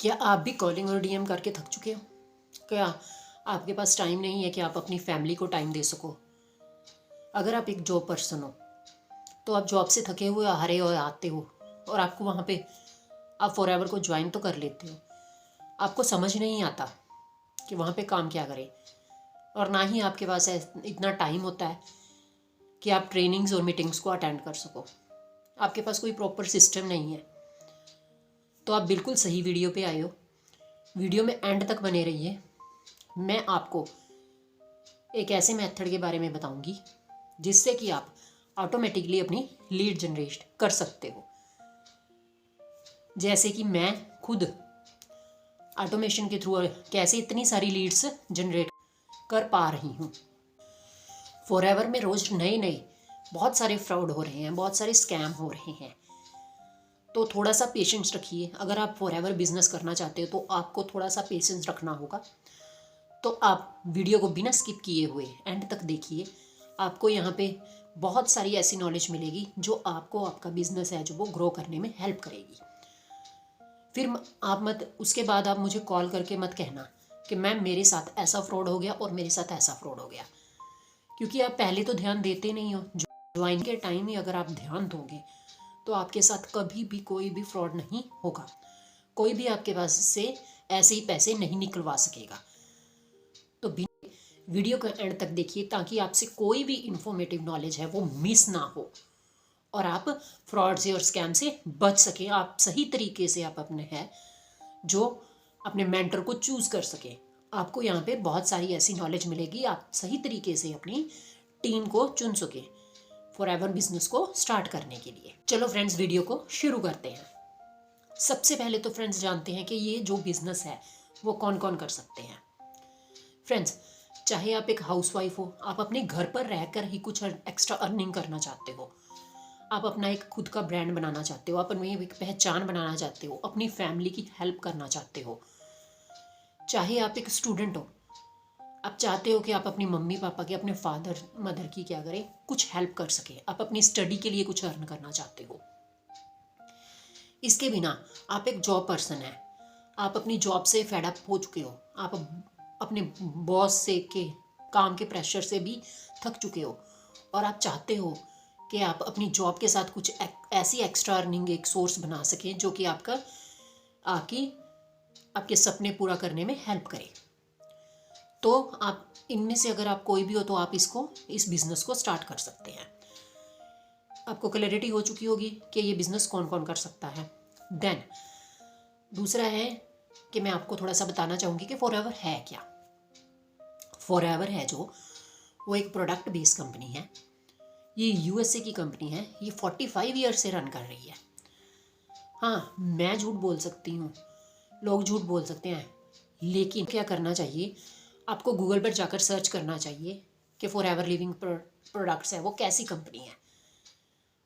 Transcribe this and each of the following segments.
क्या आप भी कॉलिंग और डीएम करके थक चुके हो? क्या आपके पास टाइम नहीं है कि आप अपनी फैमिली को टाइम दे सको? अगर आप एक जॉब पर्सन हो तो आप जॉब से थके हुए हारे हुए आते हो और आपको वहाँ पे आप फॉरएवर को ज्वाइन तो कर लेते हो। आपको समझ नहीं आता कि वहाँ पे काम क्या करें, और ना ही आपके पास इतना टाइम होता है कि आप ट्रेनिंग्स और मीटिंग्स को अटेंड कर सको। आपके पास कोई प्रॉपर सिस्टम नहीं है। तो आप बिल्कुल सही वीडियो पे आए हो। वीडियो में एंड तक बने रहिए। मैं आपको एक ऐसे मेथड के बारे में बताऊंगी जिससे कि आप ऑटोमेटिकली अपनी लीड जनरेट कर सकते हो। जैसे कि मैं खुद ऑटोमेशन के थ्रू कैसे इतनी सारी लीड्स जनरेट कर पा रही हूँ। फॉरएवर में रोज़ नए नए बहुत सारे फ्रॉड हो रहे हैं, बहुत सारे स्कैम हो रहे हैं। तो थोड़ा सा पेशेंस रखिए। अगर आप फॉरएवर बिजनेस करना चाहते हो तो आपको थोड़ा सा पेशेंस रखना होगा। तो आप वीडियो को बिना स्किप किए हुए एंड तक देखिए। आपको यहाँ पे बहुत सारी ऐसी नॉलेज मिलेगी जो आपको आपका बिजनेस है जो वो ग्रो करने में हेल्प करेगी। फिर आप मत उसके बाद आप मुझे कॉल करके मत कहना कि मैम मेरे साथ ऐसा फ्रॉड हो गया और मेरे साथ ऐसा फ्रॉड हो गया, क्योंकि आप पहले तो ध्यान देते नहीं हो। ज्वाइन के टाइम ही अगर आप ध्यान दोगे तो आपके साथ कभी भी कोई भी फ्रॉड नहीं होगा। कोई भी आपके पास से ऐसे ही पैसे नहीं निकलवा सकेगा। तो वीडियो को एंड तक देखिए ताकि आपसे कोई भी इंफॉर्मेटिव नॉलेज है वो मिस ना हो और आप फ्रॉड से और स्कैम से बच सकें। आप सही तरीके से आप अपने है जो अपने मेंटर को चूज कर सकें। आपको यहाँ पे बहुत सारी ऐसी नॉलेज मिलेगी, आप सही तरीके से अपनी टीम को चुन सकें फॉरएवर बिजनेस को स्टार्ट करने के लिए। चलो फ्रेंड्स, वीडियो को शुरू करते हैं। सबसे पहले तो फ्रेंड्स जानते हैं कि ये जो बिजनेस है वो कौन कौन कर सकते हैं। फ्रेंड्स, चाहे आप एक हाउसवाइफ हो, आप अपने घर पर रहकर ही कुछ एक्स्ट्रा अर्निंग करना चाहते हो, आप अपना एक खुद का ब्रांड बनाना चाहते हो, आप अपनी एक पहचान बनाना चाहते हो, अपनी फैमिली की हेल्प करना चाहते हो, चाहे आप एक स्टूडेंट हो, आप चाहते हो कि आप अपनी मम्मी पापा की, अपने फादर मदर की क्या करें, कुछ हेल्प कर सके, आप अपनी स्टडी के लिए कुछ अर्न करना चाहते हो। इसके बिना आप एक जॉब पर्सन है, आप अपनी जॉब से फेड अप हो चुके हो, आप अपने बॉस से के काम के प्रेशर से भी थक चुके हो और आप चाहते हो कि आप अपनी जॉब के साथ कुछ ऐसी एक्स्ट्रा अर्निंग एक सोर्स बना सकें जो कि आपके सपने पूरा करने में हेल्प करे। तो आप इनमें से अगर आप कोई भी हो तो आप इस बिज़नेस को स्टार्ट कर सकते हैं। आपको क्लैरिटी हो चुकी होगी कि ये बिज़नेस कौन कौन कर सकता है। देन दूसरा है कि मैं आपको थोड़ा सा बताना चाहूँगी कि फॉरएवर है क्या। फॉरएवर है जो वो एक प्रोडक्ट बेस्ड कंपनी है। ये यूएसए की कंपनी है। ये 45 ईयर से रन कर रही है। हाँ, मैं झूठ बोल सकती हूँ, लोग झूठ बोल सकते हैं, लेकिन क्या करना चाहिए, आपको गूगल पर जाकर सर्च करना चाहिए कि फॉरएवर लिविंग प्रोडक्ट्स है वो कैसी कंपनी है।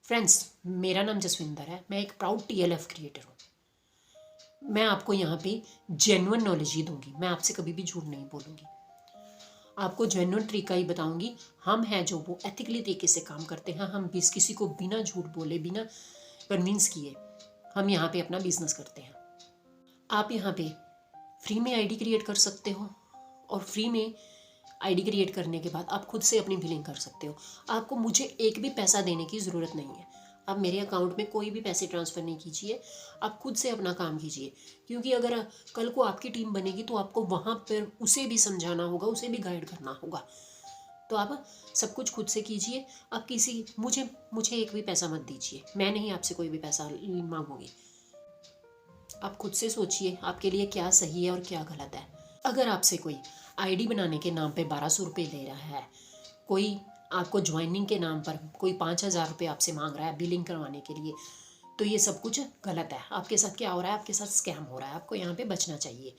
फ्रेंड्स, मेरा नाम जसविंदर है, मैं एक प्राउड टीएलएफ क्रिएटर हूँ। मैं आपको यहाँ पे जेन्युइन नॉलेज ही दूंगी, मैं आपसे कभी भी झूठ नहीं बोलूँगी, आपको जेन्युइन तरीका ही बताऊंगी। हम हैं जो वो एथिकली तरीके से काम करते हैं। हम किसी को बिना झूठ बोले, बिना कन्विंस किए हम यहाँ पे अपना बिजनेस करते हैं। आप यहाँ पे फ्री में आईडी क्रिएट कर सकते हो और फ्री में आईडी क्रिएट करने के बाद आप खुद से अपनी बिलिंग कर सकते हो। आपको मुझे एक भी पैसा देने की ज़रूरत नहीं है। आप मेरे अकाउंट में कोई भी पैसे ट्रांसफ़र नहीं कीजिए, आप खुद से अपना काम कीजिए, क्योंकि अगर कल को आपकी टीम बनेगी तो आपको वहाँ पर उसे भी समझाना होगा, उसे भी गाइड करना होगा। तो आप सब कुछ खुद से कीजिए। आप मुझे एक भी पैसा मत दीजिए, मैं नहीं आपसे कोई भी पैसा मांगूंगी। आप खुद से सोचिए आपके लिए क्या सही है और क्या गलत है। अगर आपसे कोई आईडी बनाने के नाम पे 1200 रुपये ले रहा है, कोई आपको ज्वाइनिंग के नाम पर कोई 5000 रुपये आपसे मांग रहा है बिलिंग करवाने के लिए, तो ये सब कुछ गलत है। आपके साथ क्या हो रहा है, आपके साथ स्कैम हो रहा है। आपको यहाँ पे बचना चाहिए।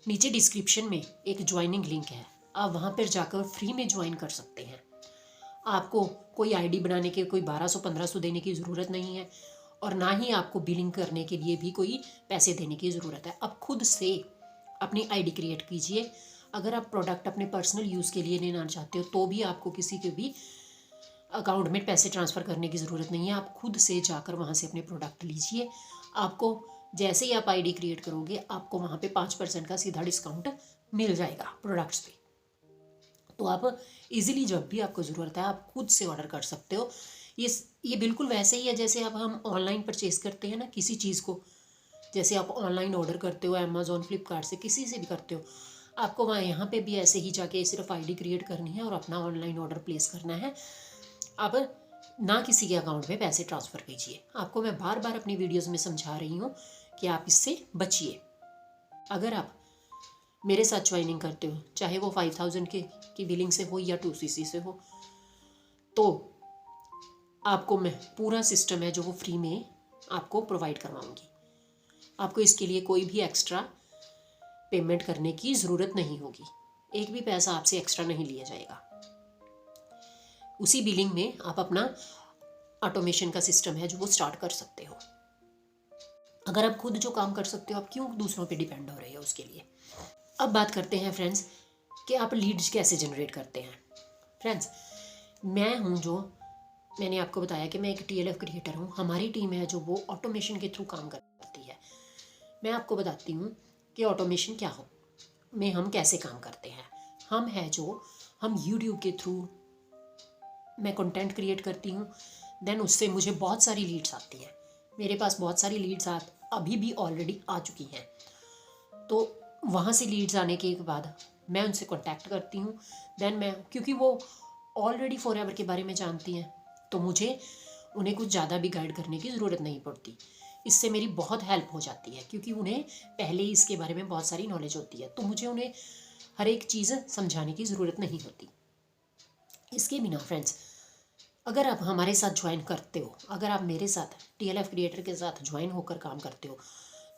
नीचे डिस्क्रिप्शन में एक ज्वाइनिंग लिंक है, आप वहाँ पर जाकर फ्री में ज्वाइन कर सकते हैं। आपको कोई आईडी बनाने के कोई 1200-1500 देने की ज़रूरत नहीं है और ना ही आपको बिलिंग करने के लिए भी कोई पैसे देने की ज़रूरत है। आप खुद से अपनी आईडी क्रिएट कीजिए। अगर आप प्रोडक्ट अपने पर्सनल यूज़ के लिए लेना चाहते हो तो भी आपको किसी के भी अकाउंट में पैसे ट्रांसफ़र करने की ज़रूरत नहीं है। आप खुद से जाकर वहाँ से अपने प्रोडक्ट लीजिए। आपको जैसे ही आप आईडी क्रिएट करोगे आपको वहाँ पे 5% का सीधा डिस्काउंट मिल जाएगा प्रोडक्ट्स पे। तो आप इजीली जब भी आपको ज़रूरत है आप खुद से ऑर्डर कर सकते हो। ये बिल्कुल वैसे ही है जैसे अब हम ऑनलाइन परचेज़ करते हैं ना किसी चीज़ को। जैसे आप ऑनलाइन ऑर्डर करते हो अमेज़ॉन, फ्लिपकार्ट से, किसी से भी करते हो, आपको वहाँ यहाँ पे भी ऐसे ही जाके सिर्फ आईडी क्रिएट करनी है और अपना ऑनलाइन ऑर्डर प्लेस करना है। अब ना किसी के अकाउंट में पैसे ट्रांसफ़र कीजिए। आपको मैं बार बार अपनी वीडियोज़ में समझा रही हूँ कि आप इससे बचिए। अगर आप मेरे साथ ज्वाइनिंग करते हो, चाहे वो 5000 की बिलिंग से हो या 2cc से हो, तो आपको मैं पूरा सिस्टम है जो वो फ्री में आपको प्रोवाइड करवाऊँगी। आपको इसके लिए कोई भी एक्स्ट्रा पेमेंट करने की ज़रूरत नहीं होगी। एक भी पैसा आपसे एक्स्ट्रा नहीं लिया जाएगा। उसी बिलिंग में आप अपना ऑटोमेशन का सिस्टम है जो वो स्टार्ट कर सकते हो। अगर आप खुद जो काम कर सकते हो आप क्यों दूसरों पे डिपेंड हो रहे हो उसके लिए। अब बात करते हैं फ्रेंड्स कि आप लीड्स कैसे जनरेट करते हैं। फ्रेंड्स, मैंने आपको बताया कि मैं एक TLF क्रिएटर हूँ। हमारी टीम है जो वो ऑटोमेशन के थ्रू काम करती है। मैं आपको बताती हूँ कि ऑटोमेशन क्या हो में हम कैसे काम करते हैं। हम YouTube के थ्रू मैं कंटेंट क्रिएट करती हूँ, देन उससे मुझे बहुत सारी लीड्स आती हैं। मेरे पास बहुत सारी लीड्स अभी भी ऑलरेडी आ चुकी हैं। तो वहाँ से लीड्स आने के बाद मैं उनसे कांटेक्ट करती हूँ। देन क्योंकि वो ऑलरेडी फॉरएवर के बारे में जानती हैं तो मुझे उन्हें कुछ ज़्यादा भी गाइड करने की ज़रूरत नहीं पड़ती। इससे मेरी बहुत हेल्प हो जाती है क्योंकि उन्हें पहले ही इसके बारे में बहुत सारी नॉलेज होती है, तो मुझे उन्हें हर एक चीज़ समझाने की ज़रूरत नहीं होती। इसके बिना फ्रेंड्स, अगर आप हमारे साथ ज्वाइन करते हो, अगर आप मेरे साथ TLF क्रिएटर के साथ ज्वाइन होकर काम करते हो,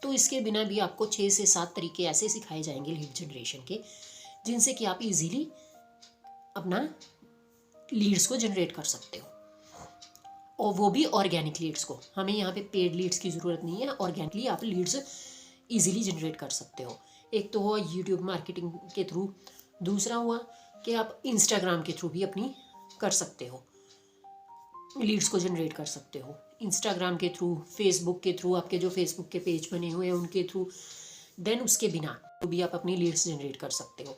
तो इसके बिना भी आपको 6 से 7 तरीके ऐसे सिखाए जाएंगे लीड जनरेशन के, जिनसे कि आप इजीली अपना लीड्स को जनरेट कर सकते हो। और वो भी ऑर्गेनिक लीड्स को। हमें यहाँ पे पेड लीड्स की ज़रूरत नहीं है, ऑर्गेनिकली आप लीड्स इजीली जनरेट कर सकते हो। एक तो हुआ यूट्यूब मार्केटिंग के थ्रू, दूसरा हुआ कि आप इंस्टाग्राम के थ्रू भी अपनी कर सकते हो, लीड्स को जनरेट कर सकते हो। इंस्टाग्राम के थ्रू, फेसबुक के थ्रू, आपके जो फेसबुक के पेज बने हुए हैं उनके थ्रू। देन उसके बिना भी आप अपनी लीड्स जनरेट कर सकते हो।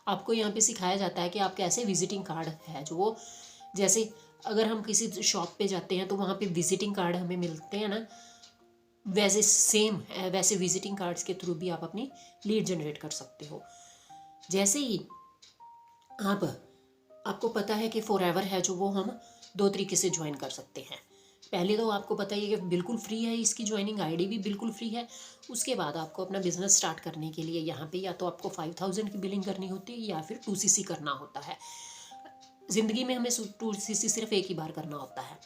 आपको यहाँ पे सिखाया जाता है कि आप कैसे विजिटिंग कार्ड है जो वो, जैसे अगर हम किसी शॉप पे जाते हैं तो वहाँ पे विजिटिंग कार्ड हमें मिलते हैं ना, वैसे विजिटिंग कार्ड्स के थ्रू भी आप अपनी लीड जनरेट कर सकते हो। जैसे ही आपको पता है कि फॉरएवर है जो वो हम 2 तरीके से ज्वाइन कर सकते हैं। पहले तो आपको पता ही है कि बिल्कुल फ्री है, इसकी ज्वाइनिंग आईडी भी बिल्कुल फ्री है। उसके बाद आपको अपना बिजनेस स्टार्ट करने के लिए यहाँ पे या तो आपको 5000 की बिलिंग करनी होती है या फिर 2cc करना होता है। ज़िंदगी में हमें 2cc सिर्फ एक ही बार करना होता है।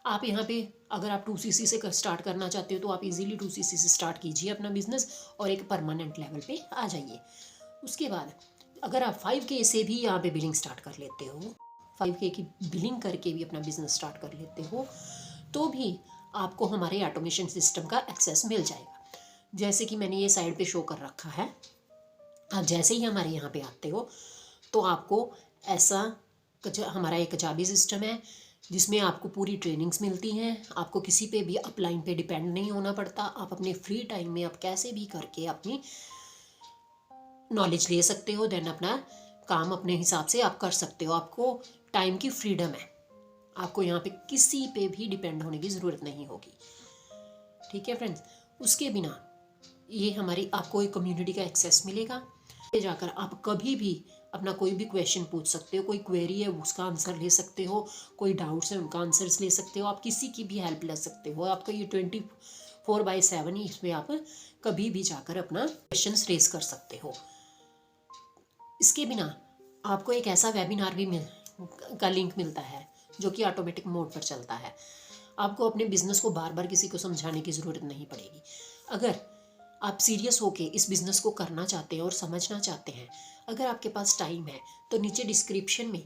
आप यहाँ पे अगर आप 2cc से स्टार्ट करना चाहते हो तो आप इजीली 2cc से स्टार्ट कीजिए अपना बिजनेस और एक परमानेंट लेवल पे आ जाइए। उसके बाद अगर आप 5K से भी यहाँ पे बिलिंग स्टार्ट कर लेते हो, 5K की बिलिंग करके भी अपना बिजनेस स्टार्ट कर लेते हो, तो भी आपको हमारे ऑटोमेशन सिस्टम का एक्सेस मिल जाएगा। जैसे कि मैंने ये साइड पे शो कर रखा है। आप जैसे ही हमारे यहाँ पे आते हो तो आपको हमारा एक कचाबी सिस्टम है जिसमें आपको पूरी ट्रेनिंग्स मिलती हैं। आपको किसी पे भी अपलाइन पे डिपेंड नहीं होना पड़ता। आप अपने फ्री टाइम में आप कैसे भी करके अपनी नॉलेज ले सकते हो। देन अपना काम अपने हिसाब से आप कर सकते हो। आपको टाइम की फ्रीडम है। आपको यहाँ पे किसी पे भी डिपेंड होने की ज़रूरत नहीं होगी। ठीक है फ्रेंड्स, उसके बिना ये आपको एक कम्युनिटी का एक्सेस मिलेगा। जाकर आप कभी भी अपना कोई भी क्वेश्चन पूछ सकते हो। कोई क्वेरी है उसका आंसर ले सकते हो, कोई डाउट्स है उनका आंसर्स ले सकते हो। आप किसी की भी हेल्प ले सकते हो। आपका ये 24/7 ही इसमें आप कभी भी जाकर अपना क्वेश्चन रेज कर सकते हो। इसके बिना आपको एक ऐसा वेबिनार भी का लिंक मिलता है जो कि ऑटोमेटिक मोड पर चलता है। आपको अपने बिजनेस को बार बार किसी को समझाने की ज़रूरत नहीं पड़ेगी। अगर आप सीरियस होके इस बिज़नेस को करना चाहते हैं और समझना चाहते हैं, अगर आपके पास टाइम है तो नीचे डिस्क्रिप्शन में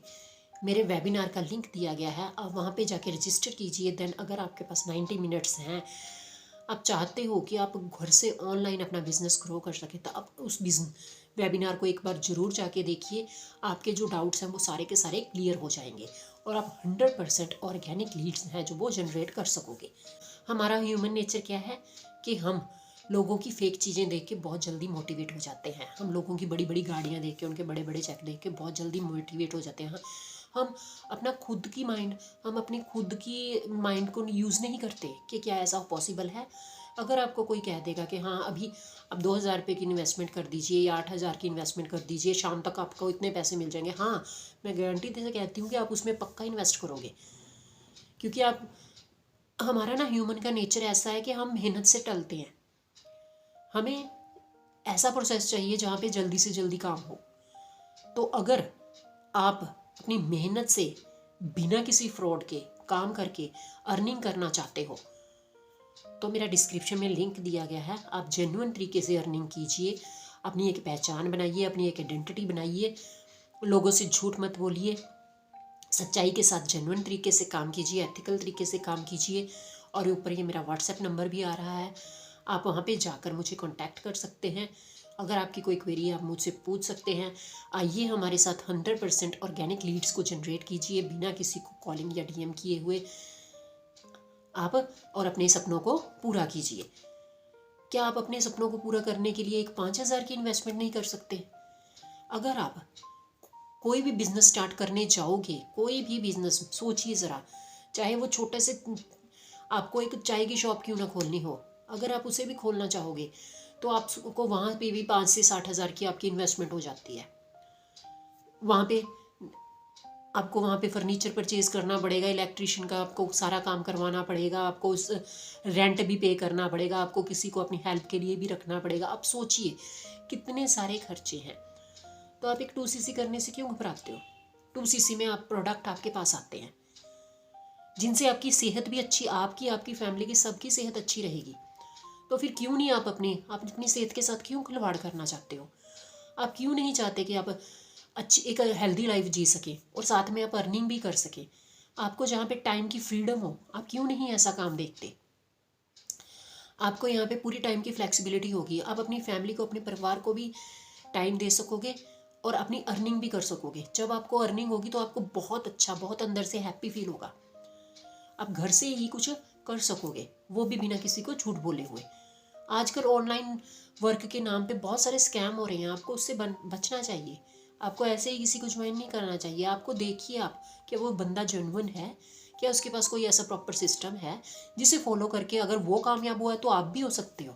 मेरे वेबिनार का लिंक दिया गया है, आप वहाँ पे जाके रजिस्टर कीजिए। देन अगर आपके पास 90 मिनट्स हैं, आप चाहते हो कि आप घर से ऑनलाइन अपना बिज़नेस ग्रो कर सकें, तो आप उस वेबिनार को एक बार ज़रूर जाके देखिए। आपके जो डाउट्स हैं वो सारे के सारे क्लियर हो जाएंगे और आप 100% ऑर्गेनिक लीड्स हैं जो वो जनरेट कर सकोगे। हमारा ह्यूमन नेचर क्या है कि हम लोगों की फेक चीज़ें देख के बहुत जल्दी मोटिवेट हो जाते हैं। हम लोगों की बड़ी बड़ी गाड़ियाँ देख के, उनके बड़े बड़े चेक देख के बहुत जल्दी मोटिवेट हो जाते हैं। हम अपना खुद की माइंड हम अपनी खुद की माइंड को यूज़ नहीं करते कि क्या ऐसा पॉसिबल है। अगर आपको कोई कह देगा कि हाँ अभी अब 2,000 रुपये की इन्वेस्टमेंट कर दीजिए या 8,000 की इन्वेस्टमेंट कर दीजिए, शाम तक आपको इतने पैसे मिल जाएंगे, हाँ मैं गारंटी से कहती हूँ कि आप उसमें पक्का इन्वेस्ट करोगे। क्योंकि आप हमारा ना ह्यूमन का नेचर ऐसा है कि हम मेहनत से टलते हैं। हमें ऐसा प्रोसेस चाहिए जहाँ पे जल्दी से जल्दी काम हो। तो अगर आप अपनी मेहनत से बिना किसी फ्रॉड के काम करके अर्निंग करना चाहते हो तो मेरा डिस्क्रिप्शन में लिंक दिया गया है, आप जेन्युइन तरीके से अर्निंग कीजिए, अपनी एक पहचान बनाइए, अपनी एक आइडेंटिटी बनाइए, लोगों से झूठ मत बोलिए, सच्चाई के साथ जेन्युइन तरीके से काम कीजिए, एथिकल तरीके से काम कीजिए। और ऊपर ये मेरा व्हाट्सएप नंबर भी आ रहा है, आप वहाँ पे जाकर मुझे कांटेक्ट कर सकते हैं। अगर आपकी कोई क्वेरी आप मुझसे पूछ सकते हैं। आइए हमारे साथ 100% ऑर्गेनिक लीड्स को जनरेट कीजिए बिना किसी को कॉलिंग या डीएम किए हुए आप, और अपने सपनों को पूरा कीजिए। क्या आप अपने सपनों को पूरा करने के लिए एक 5,000 की इन्वेस्टमेंट नहीं कर सकते? अगर आप कोई भी बिजनेस स्टार्ट करने जाओगे, कोई भी बिजनेस सोचिए ज़रा, चाहे वो छोटे से आपको एक चाय की शॉप क्यों ना खोलनी हो, अगर आप उसे भी खोलना चाहोगे तो आपको वहाँ पे भी 5 से 60,000 की आपकी इन्वेस्टमेंट हो जाती है। वहाँ पे आपको वहाँ पे फर्नीचर परचेज़ करना पड़ेगा, इलेक्ट्रिशियन का आपको सारा काम करवाना पड़ेगा, आपको उस रेंट भी पे करना पड़ेगा, आपको किसी को अपनी हेल्प के लिए भी रखना पड़ेगा। आप सोचिए कितने सारे खर्चे हैं। तो आप एक 2cc करने से क्यों घबराते हो? 2cc में आप प्रोडक्ट आपके पास आते हैं जिनसे आपकी सेहत भी अच्छी, आपकी आपकी फैमिली की सबकी सेहत अच्छी रहेगी। तो फिर क्यों नहीं आप अपनी सेहत के साथ क्यों खिलवाड़ करना चाहते हो? आप क्यों नहीं चाहते कि आप अच्छी एक हेल्दी लाइफ जी सके और साथ में आप अर्निंग भी कर सके? आपको जहाँ पे टाइम की फ्रीडम हो, आप क्यों नहीं ऐसा काम देखते? आपको यहाँ पे पूरी टाइम की फ्लेक्सिबिलिटी होगी, आप अपनी फैमिली को, अपने परिवार को भी टाइम दे सकोगे और अपनी अर्निंग भी कर सकोगे। जब आपको अर्निंग होगी तो आपको बहुत अच्छा, बहुत अंदर से हैप्पी फील होगा। आप घर से ही कुछ कर सकोगे, वो भी बिना किसी को झूठ बोले हुए। आजकल ऑनलाइन वर्क के नाम पे बहुत सारे स्कैम हो रहे हैं, आपको उससे बचना चाहिए। आपको ऐसे ही किसी को ज्वाइन नहीं करना चाहिए। आपको देखिए आप क्या वो बंदा जेन्युइन है, क्या उसके पास कोई ऐसा प्रॉपर सिस्टम है जिसे फॉलो करके अगर वो कामयाब हुआ है तो आप भी हो सकते हो।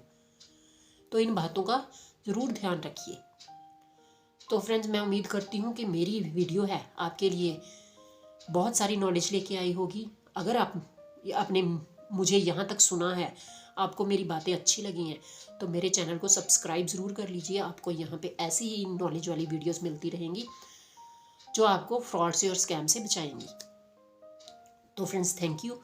तो इन बातों का ज़रूर ध्यान रखिए। तो फ्रेंड्स, मैं उम्मीद करती हूँ कि मेरी वीडियो है आपके लिए बहुत सारी नॉलेज लेके आई होगी। अगर आपने मुझे यहाँ तक सुना है, आपको मेरी बातें अच्छी लगी हैं, तो मेरे चैनल को सब्सक्राइब ज़रूर कर लीजिए। आपको यहाँ पे ऐसी ही नॉलेज वाली वीडियोस मिलती रहेंगी जो आपको फ्रॉड से और स्कैम से बचाएंगी। तो फ्रेंड्स, थैंक यू।